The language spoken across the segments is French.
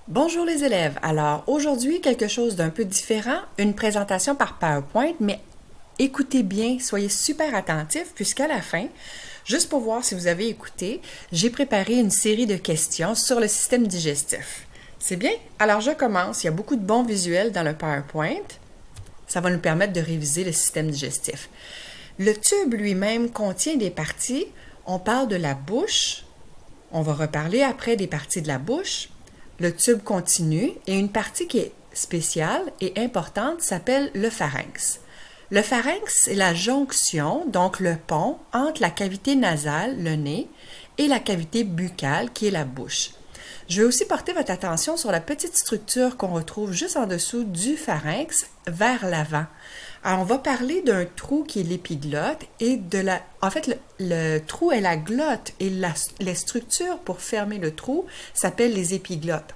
Bonjour les élèves. Alors aujourd'hui, quelque chose d'un peu différent, une présentation par PowerPoint, mais écoutez bien, soyez super attentifs puisqu'à la fin, juste pour voir si vous avez écouté, j'ai préparé une série de questions sur le système digestif. C'est bien? Alors je commence. Il y a beaucoup de bons visuels dans le PowerPoint. Ça va nous permettre de réviser le système digestif. Le tube lui-même contient des parties. On parle de la bouche. On va reparler après des parties de la bouche. Le tube continu et une partie qui est spéciale et importante s'appelle le pharynx. Le pharynx est la jonction, donc le pont, entre la cavité nasale, le nez, et la cavité buccale, qui est la bouche. Je vais aussi porter votre attention sur la petite structure qu'on retrouve juste en dessous du pharynx, vers l'avant. Alors, on va parler d'un trou qui est l'épiglotte et de la... En fait, le trou est la glotte et les structures pour fermer le trou s'appellent les épiglottes.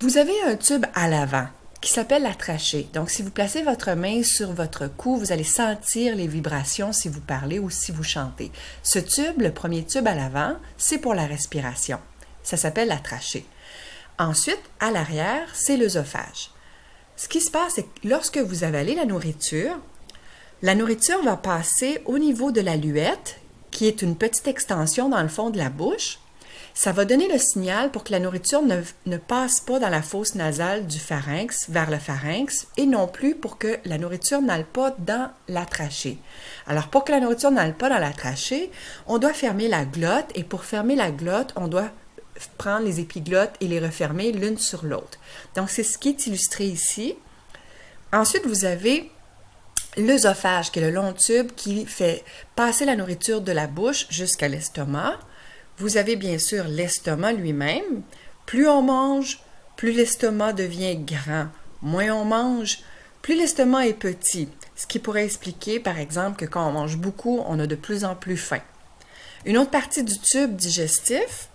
Vous avez un tube à l'avant qui s'appelle la trachée. Donc, si vous placez votre main sur votre cou, vous allez sentir les vibrations si vous parlez ou si vous chantez. Ce tube, le premier tube à l'avant, c'est pour la respiration. Ça s'appelle la trachée. Ensuite, à l'arrière, c'est l'œsophage. Ce qui se passe, c'est que lorsque vous avalez la nourriture va passer au niveau de la luette, qui est une petite extension dans le fond de la bouche. Ça va donner le signal pour que la nourriture ne passe pas dans la fosse nasale du pharynx vers le pharynx et non plus pour que la nourriture n'aille pas dans la trachée. Alors, pour que la nourriture n'aille pas dans la trachée, on doit fermer la glotte et pour fermer la glotte, on doit prendre les épiglottes et les refermer l'une sur l'autre. Donc, c'est ce qui est illustré ici. Ensuite, vous avez l'œsophage, qui est le long tube qui fait passer la nourriture de la bouche jusqu'à l'estomac. Vous avez bien sûr l'estomac lui-même. Plus on mange, plus l'estomac devient grand. Moins on mange, plus l'estomac est petit. Ce qui pourrait expliquer, par exemple, que quand on mange beaucoup, on a de plus en plus faim. Une autre partie du tube digestif,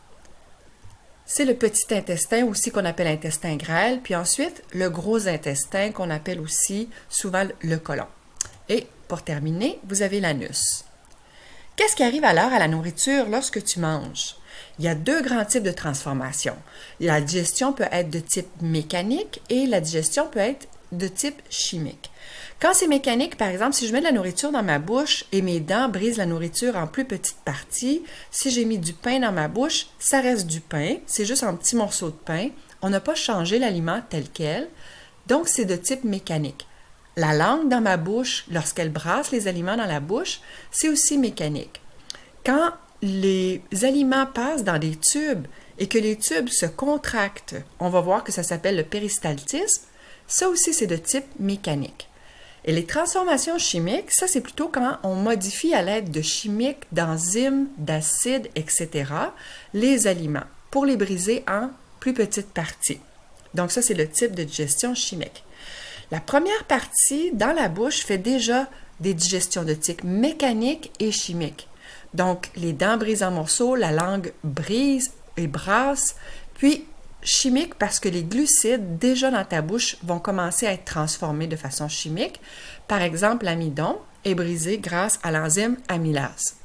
c'est le petit intestin aussi qu'on appelle intestin grêle, puis ensuite le gros intestin qu'on appelle aussi souvent le côlon. Et pour terminer, vous avez l'anus. Qu'est-ce qui arrive alors à la nourriture lorsque tu manges? Il y a deux grands types de transformation. La digestion peut être de type mécanique et la digestion peut être de type chimique. Quand c'est mécanique, par exemple, si je mets de la nourriture dans ma bouche et mes dents brisent la nourriture en plus petites parties, si j'ai mis du pain dans ma bouche, ça reste du pain, c'est juste un petit morceau de pain. On n'a pas changé l'aliment tel quel, donc c'est de type mécanique. La langue dans ma bouche, lorsqu'elle brasse les aliments dans la bouche, c'est aussi mécanique. Quand les aliments passent dans des tubes et que les tubes se contractent, on va voir que ça s'appelle le péristaltisme, ça aussi c'est de type mécanique. Et les transformations chimiques, ça c'est plutôt quand on modifie à l'aide de chimiques, d'enzymes, d'acides, etc., les aliments pour les briser en plus petites parties. Donc ça c'est le type de digestion chimique. La première partie dans la bouche fait déjà des digestions de type mécanique et chimique. Donc les dents brisent en morceaux, la langue brise et brasse, puis chimique parce que les glucides déjà dans ta bouche vont commencer à être transformés de façon chimique. Par exemple, l'amidon est brisé grâce à l'enzyme amylase.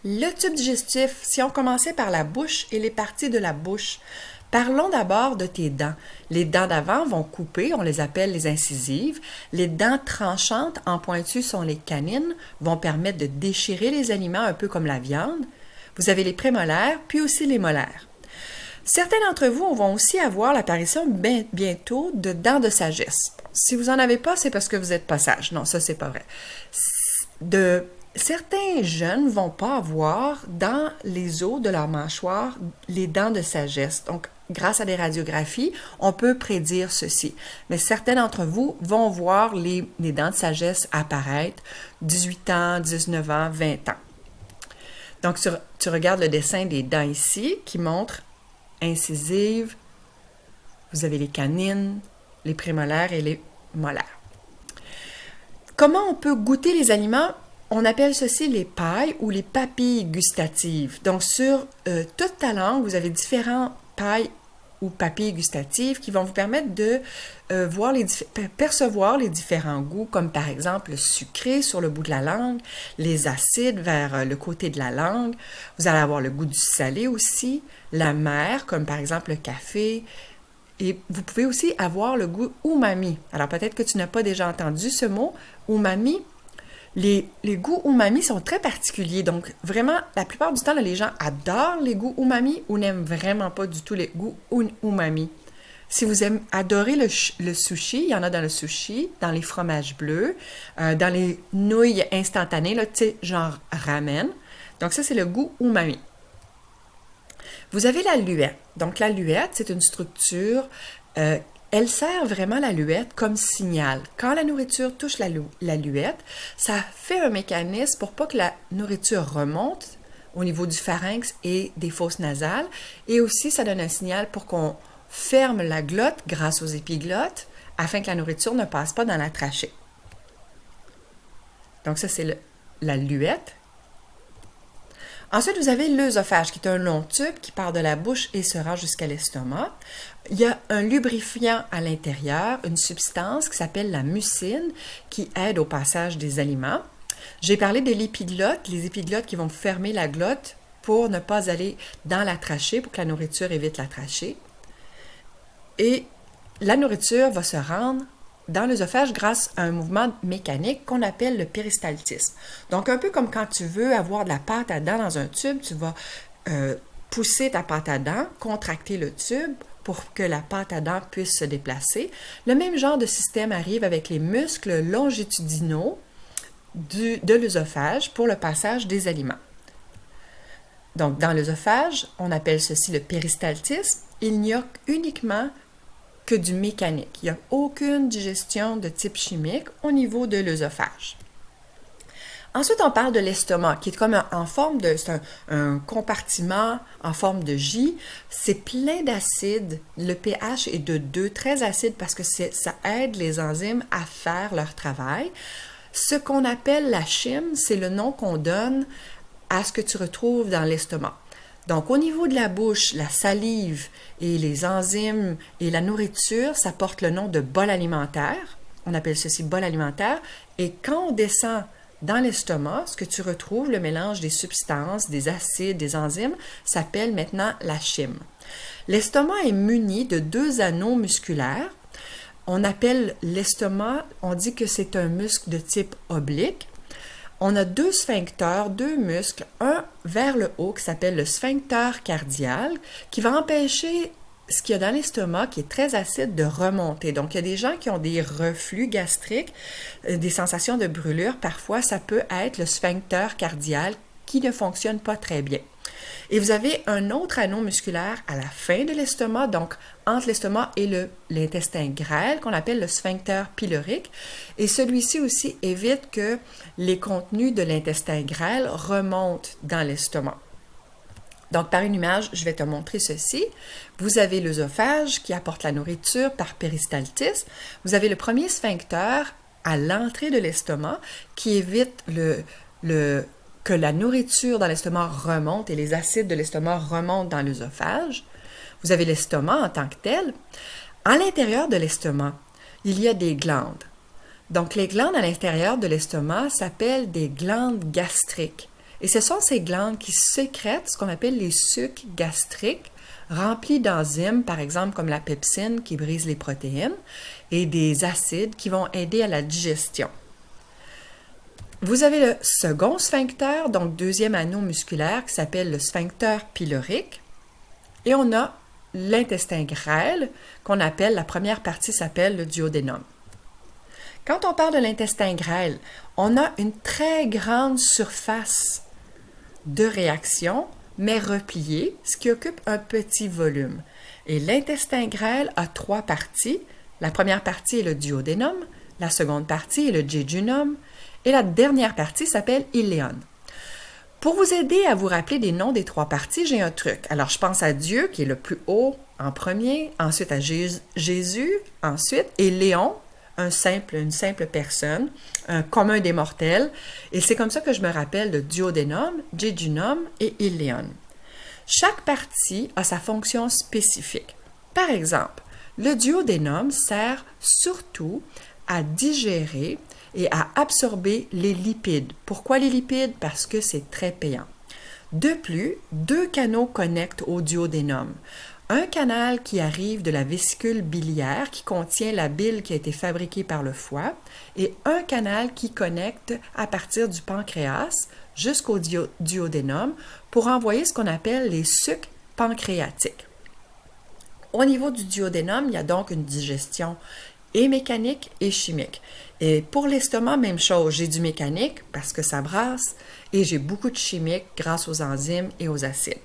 Le tube digestif, si on commençait par la bouche et les parties de la bouche, parlons d'abord de tes dents. Les dents d'avant vont couper, on les appelle les incisives. Les dents tranchantes en pointu sont les canines, vont permettre de déchirer les aliments un peu comme la viande. Vous avez les prémolaires, puis aussi les molaires. Certains d'entre vous vont aussi avoir l'apparition bientôt de dents de sagesse. Si vous n'en avez pas, c'est parce que vous n'êtes pas sage. Non, ça, c'est pas vrai. Certains jeunes ne vont pas avoir dans les os de leur mâchoire les dents de sagesse. Donc, grâce à des radiographies, on peut prédire ceci. Mais certains d'entre vous vont voir les dents de sagesse apparaître 18 ans, 19 ans, 20 ans. Donc, tu regardes le dessin des dents ici qui montre incisives, vous avez les canines, les prémolaires et les molaires. Comment on peut goûter les aliments? On appelle ceci les pailles ou les papilles gustatives. Donc, sur toute ta langue, vous avez différentes pailles ou papilles gustatives qui vont vous permettre de percevoir les différents goûts, comme par exemple le sucré sur le bout de la langue, les acides vers le côté de la langue. Vous allez avoir le goût du salé aussi, l'amer, comme par exemple le café. Et vous pouvez aussi avoir le goût umami. Alors peut-être que tu n'as pas déjà entendu ce mot, umami. Les goûts umami sont très particuliers, donc vraiment, la plupart du temps, là, les gens adorent les goûts umami ou n'aiment vraiment pas du tout les goûts umami. Si vous adorez le sushi, il y en a dans le sushi, dans les fromages bleus, dans les nouilles instantanées, là, tu sais, genre ramen. Donc ça, c'est le goût umami. Vous avez la luette. Donc la luette, c'est une structure... elle sert vraiment la luette comme signal. Quand la nourriture touche la luette, ça fait un mécanisme pour pas que la nourriture remonte au niveau du pharynx et des fosses nasales. Et aussi, ça donne un signal pour qu'on ferme la glotte grâce aux épiglottes afin que la nourriture ne passe pas dans la trachée. Donc ça, c'est la luette. Ensuite, vous avez l'œsophage, qui est un long tube qui part de la bouche et se rend jusqu'à l'estomac. Il y a un lubrifiant à l'intérieur, une substance qui s'appelle la mucine, qui aide au passage des aliments. J'ai parlé de l'épiglotte, les épiglottes qui vont fermer la glotte pour ne pas aller dans la trachée, pour que la nourriture évite la trachée. Et la nourriture va se rendre dans l'œsophage grâce à un mouvement mécanique qu'on appelle le péristaltisme. Donc, un peu comme quand tu veux avoir de la pâte à dents dans un tube, tu vas pousser ta pâte à dents, contracter le tube pour que la pâte à dents puisse se déplacer. Le même genre de système arrive avec les muscles longitudinaux de l'œsophage pour le passage des aliments. Donc, dans l'œsophage, on appelle ceci le péristaltisme. Il n'y a uniquement que du mécanique. Il n'y a aucune digestion de type chimique au niveau de l'œsophage. Ensuite, on parle de l'estomac, qui est comme en forme de... C'est un compartiment en forme de J. C'est plein d'acide. Le pH est de 2, très acide parce que ça aide les enzymes à faire leur travail. Ce qu'on appelle la chyme, c'est le nom qu'on donne à ce que tu retrouves dans l'estomac. Donc, au niveau de la bouche, la salive et les enzymes et la nourriture, ça porte le nom de bol alimentaire. On appelle ceci bol alimentaire. Et quand on descend dans l'estomac, ce que tu retrouves, le mélange des substances, des acides, des enzymes, s'appelle maintenant la chyme. L'estomac est muni de 2 anneaux musculaires. On appelle l'estomac, on dit que c'est un muscle de type oblique. On a 2 sphincters, 2 muscles, un vers le haut qui s'appelle le sphincter cardial, qui va empêcher ce qu'il y a dans l'estomac, qui est très acide, de remonter. Donc, il y a des gens qui ont des reflux gastriques, des sensations de brûlure. Parfois, ça peut être le sphincter cardial qui ne fonctionne pas très bien. Et vous avez un autre anneau musculaire à la fin de l'estomac, donc entre l'estomac et l'intestin grêle, qu'on appelle le sphincter pylorique. Et celui-ci aussi évite que les contenus de l'intestin grêle remontent dans l'estomac. Donc, par une image, je vais te montrer ceci. Vous avez l'œsophage qui apporte la nourriture par péristaltisme. Vous avez le premier sphincter à l'entrée de l'estomac qui évite que la nourriture dans l'estomac remonte et les acides de l'estomac remontent dans l'œsophage. Vous avez l'estomac en tant que tel. À l'intérieur de l'estomac, il y a des glandes. Donc, les glandes à l'intérieur de l'estomac s'appellent des glandes gastriques. Et ce sont ces glandes qui sécrètent ce qu'on appelle les sucs gastriques, remplis d'enzymes, par exemple comme la pepsine qui brise les protéines, et des acides qui vont aider à la digestion. Vous avez le second sphincter, donc deuxième anneau musculaire, qui s'appelle le sphincter pylorique. Et on a l'intestin grêle, qu'on appelle, la première partie s'appelle le duodénum. Quand on parle de l'intestin grêle, on a une très grande surface de réaction, mais repliée, ce qui occupe un petit volume. Et l'intestin grêle a 3 parties. La première partie est le duodénum, la seconde partie est le jejunum, et la dernière partie s'appelle iléon. Pour vous aider à vous rappeler des noms des 3 parties, j'ai un truc. Alors, je pense à Dieu, qui est le plus haut en premier, ensuite à Jésus, ensuite, et Léon, une simple personne, un commun des mortels. Et c'est comme ça que je me rappelle de duodénum, jejunum et iléon. Chaque partie a sa fonction spécifique. Par exemple, le duodénum sert surtout à digérer et à absorber les lipides. Pourquoi les lipides? Parce que c'est très payant. De plus, deux canaux connectent au duodénum. Un canal qui arrive de la vésicule biliaire qui contient la bile qui a été fabriquée par le foie et un canal qui connecte à partir du pancréas jusqu'au duodénum pour envoyer ce qu'on appelle les sucs pancréatiques. Au niveau du duodénum, il y a donc une digestion et mécanique et chimique. Et pour l'estomac, même chose, j'ai du mécanique parce que ça brasse et j'ai beaucoup de chimique grâce aux enzymes et aux acides.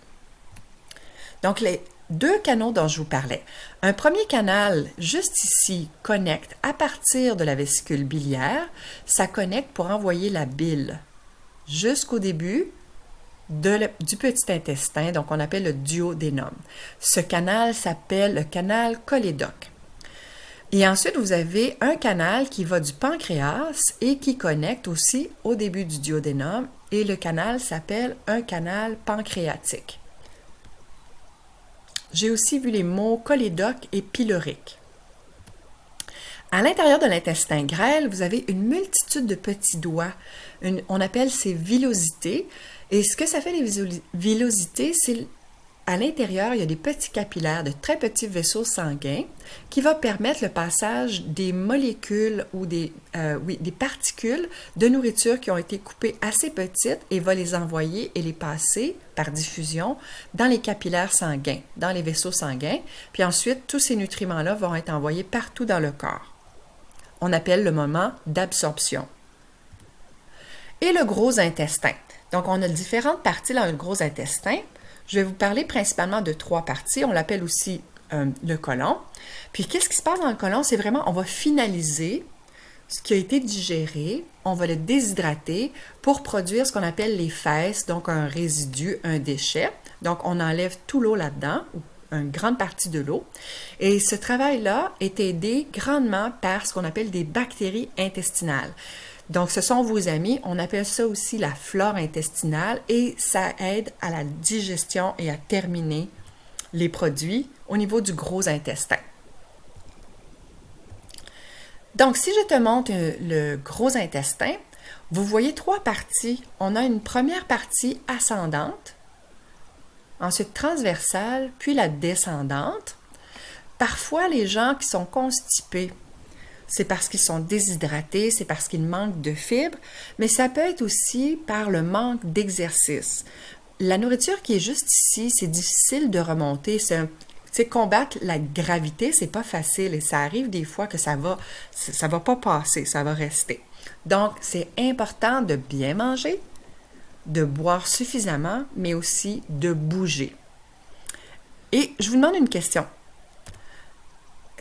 Donc, les deux canaux dont je vous parlais. Un premier canal, juste ici, connecte à partir de la vésicule biliaire. Ça connecte pour envoyer la bile jusqu'au début du petit intestin, donc on appelle le duodénum. Ce canal s'appelle le canal cholédoque. Et ensuite, vous avez un canal qui va du pancréas et qui connecte aussi au début du duodénum et le canal s'appelle un canal pancréatique. J'ai aussi vu les mots cholédoque et pylorique. À l'intérieur de l'intestin grêle, vous avez une multitude de petits doigts. On appelle ces villosités. Et ce que ça fait les villosités, c'est à l'intérieur, il y a des petits capillaires, de très petits vaisseaux sanguins qui vont permettre le passage des molécules ou des particules de nourriture qui ont été coupées assez petites et va les envoyer et les passer par diffusion dans les capillaires sanguins, dans les vaisseaux sanguins. Puis ensuite, tous ces nutriments-là vont être envoyés partout dans le corps. On appelle le moment d'absorption. Et le gros intestin. Donc, on a différentes parties dans le gros intestin. Je vais vous parler principalement de trois parties. On l'appelle aussi le côlon. Puis, qu'est-ce qui se passe dans le côlon? C'est vraiment, on va finaliser ce qui a été digéré, on va le déshydrater pour produire ce qu'on appelle les fesses, donc un résidu, un déchet. Donc, on enlève tout l'eau là-dedans, ou une grande partie de l'eau. Et ce travail-là est aidé grandement par ce qu'on appelle des bactéries intestinales. Donc, ce sont vos amis, on appelle ça aussi la flore intestinale et ça aide à la digestion et à terminer les produits au niveau du gros intestin. Donc, si je te montre le gros intestin, vous voyez trois parties. On a une première partie ascendante, ensuite transversale, puis la descendante. Parfois, les gens qui sont constipés, c'est parce qu'ils sont déshydratés, c'est parce qu'ils manquent de fibres, mais ça peut être aussi par le manque d'exercice. La nourriture qui est juste ici, c'est difficile de remonter. Combattre la gravité, c'est pas facile et ça arrive des fois que ça va pas passer, ça va rester. Donc, c'est important de bien manger, de boire suffisamment, mais aussi de bouger. Et je vous demande une question.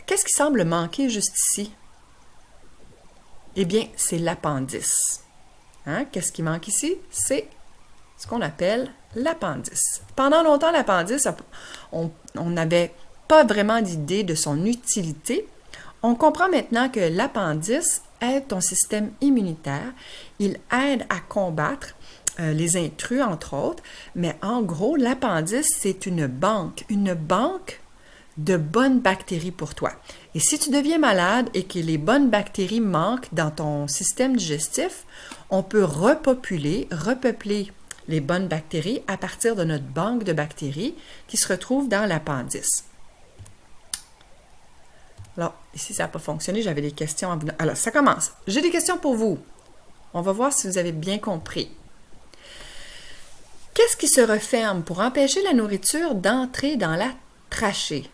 Qu'est-ce qui semble manquer juste ici? Eh bien, c'est l'appendice. Hein? Qu'est-ce qui manque ici? C'est ce qu'on appelle l'appendice. Pendant longtemps, l'appendice, on n'avait pas vraiment d'idée de son utilité. On comprend maintenant que l'appendice aide ton système immunitaire. Il aide à combattre les intrus, entre autres. Mais en gros, l'appendice, c'est une banque de bonnes bactéries pour toi. Et si tu deviens malade et que les bonnes bactéries manquent dans ton système digestif, on peut repeupler les bonnes bactéries à partir de notre banque de bactéries qui se retrouve dans l'appendice. Alors, ici, ça n'a pas fonctionné, j'avais des questions à vous... Alors, ça commence. J'ai des questions pour vous. On va voir si vous avez bien compris. Qu'est-ce qui se referme pour empêcher la nourriture d'entrer dans la trachée?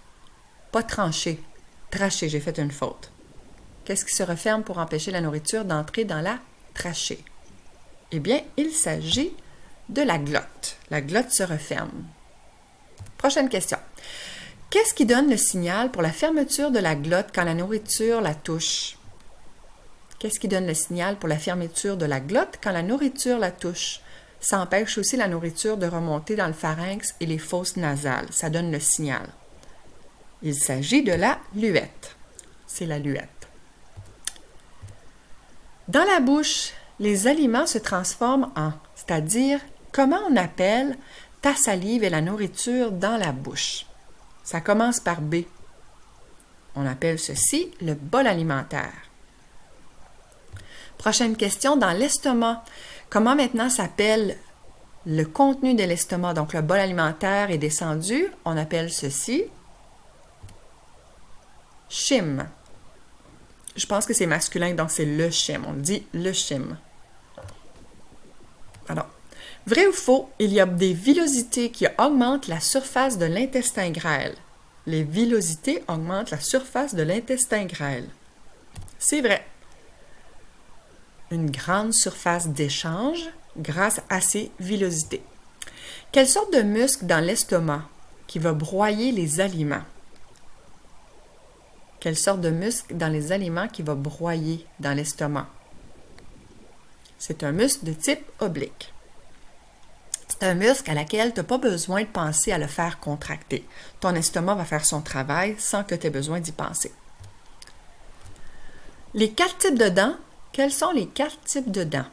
Pas tranchée, trachée, j'ai fait une faute. Qu'est-ce qui se referme pour empêcher la nourriture d'entrer dans la trachée? Eh bien, il s'agit de la glotte. La glotte se referme. Prochaine question. Qu'est-ce qui donne le signal pour la fermeture de la glotte quand la nourriture la touche? Qu'est-ce qui donne le signal pour la fermeture de la glotte quand la nourriture la touche? Ça empêche aussi la nourriture de remonter dans le pharynx et les fosses nasales. Ça donne le signal. Il s'agit de la luette. C'est la luette. Dans la bouche, les aliments se transforment en, c'est-à-dire, comment on appelle ta salive et la nourriture dans la bouche? Ça commence par B. On appelle ceci le bol alimentaire. Prochaine question, dans l'estomac, comment maintenant s'appelle le contenu de l'estomac? Donc, le bol alimentaire est descendu. On appelle ceci chyme. Je pense que c'est masculin, donc c'est le chyme. On dit le chyme. Alors, vrai ou faux, il y a des villosités qui augmentent la surface de l'intestin grêle. Les villosités augmentent la surface de l'intestin grêle. C'est vrai. Une grande surface d'échange grâce à ces villosités. Quelle sorte de muscle dans l'estomac qui va broyer les aliments? Quelle sorte de muscle dans les aliments qui va broyer dans l'estomac? C'est un muscle de type oblique. C'est un muscle à laquelle tu n'as pas besoin de penser à le faire contracter. Ton estomac va faire son travail sans que tu aies besoin d'y penser. Les 4 types de dents, quels sont les 4 types de dents?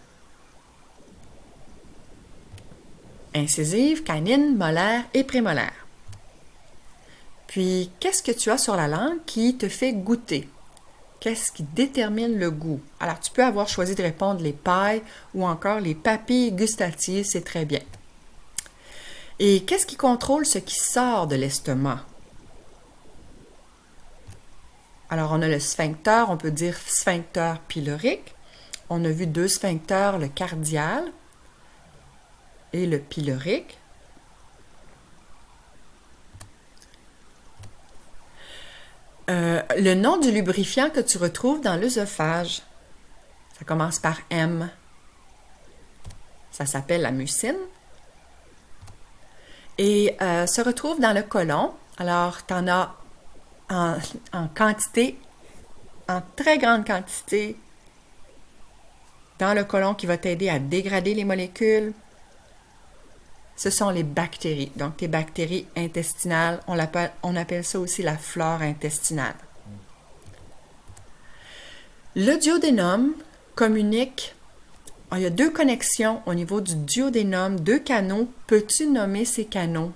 Incisive, canine, molaire et prémolaire. Puis, qu'est-ce que tu as sur la langue qui te fait goûter? Qu'est-ce qui détermine le goût? Alors, tu peux avoir choisi de répondre les pailles ou encore les papilles gustatives, c'est très bien. Et qu'est-ce qui contrôle ce qui sort de l'estomac? Alors, on a le sphincter, on peut dire sphincter pylorique. On a vu 2 sphincters, le cardial et le pylorique. Le nom du lubrifiant que tu retrouves dans l'œsophage, ça commence par M. Ça s'appelle la mucine. Et se retrouve dans le côlon. Alors, tu en as en quantité, en très grande quantité, dans le côlon qui va t'aider à dégrader les molécules. Ce sont les bactéries. Donc, tes bactéries intestinales, on appelle ça aussi la flore intestinale. Le duodénum communique. Il y a 2 connexions au niveau du duodénum, 2 canaux. Peux-tu nommer ces canaux?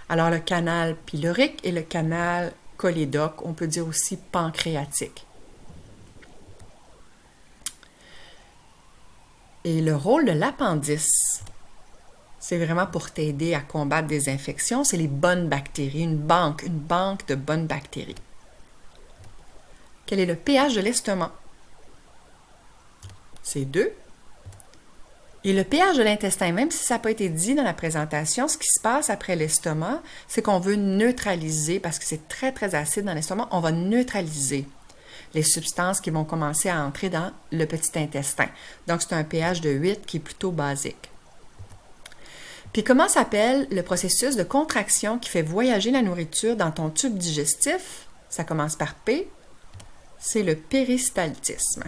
Alors, le canal pylorique et le canal cholédoque, on peut dire aussi pancréatique. Et le rôle de l'appendice, c'est vraiment pour t'aider à combattre des infections. C'est les bonnes bactéries, une banque de bonnes bactéries. Quel est le pH de l'estomac? C'est 2. Et le pH de l'intestin, même si ça n'a pas été dit dans la présentation, ce qui se passe après l'estomac, c'est qu'on veut neutraliser, parce que c'est très, très acide dans l'estomac, on va neutraliser les substances qui vont commencer à entrer dans le petit intestin. Donc, c'est un pH de 8 qui est plutôt basique. Puis, comment s'appelle le processus de contraction qui fait voyager la nourriture dans ton tube digestif? Ça commence par P. C'est le péristaltisme.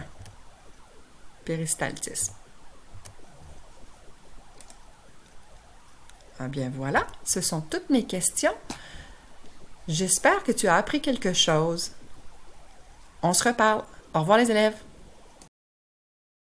Péristaltisme. Ah bien voilà, ce sont toutes mes questions. J'espère que tu as appris quelque chose. On se reparle. Au revoir les élèves.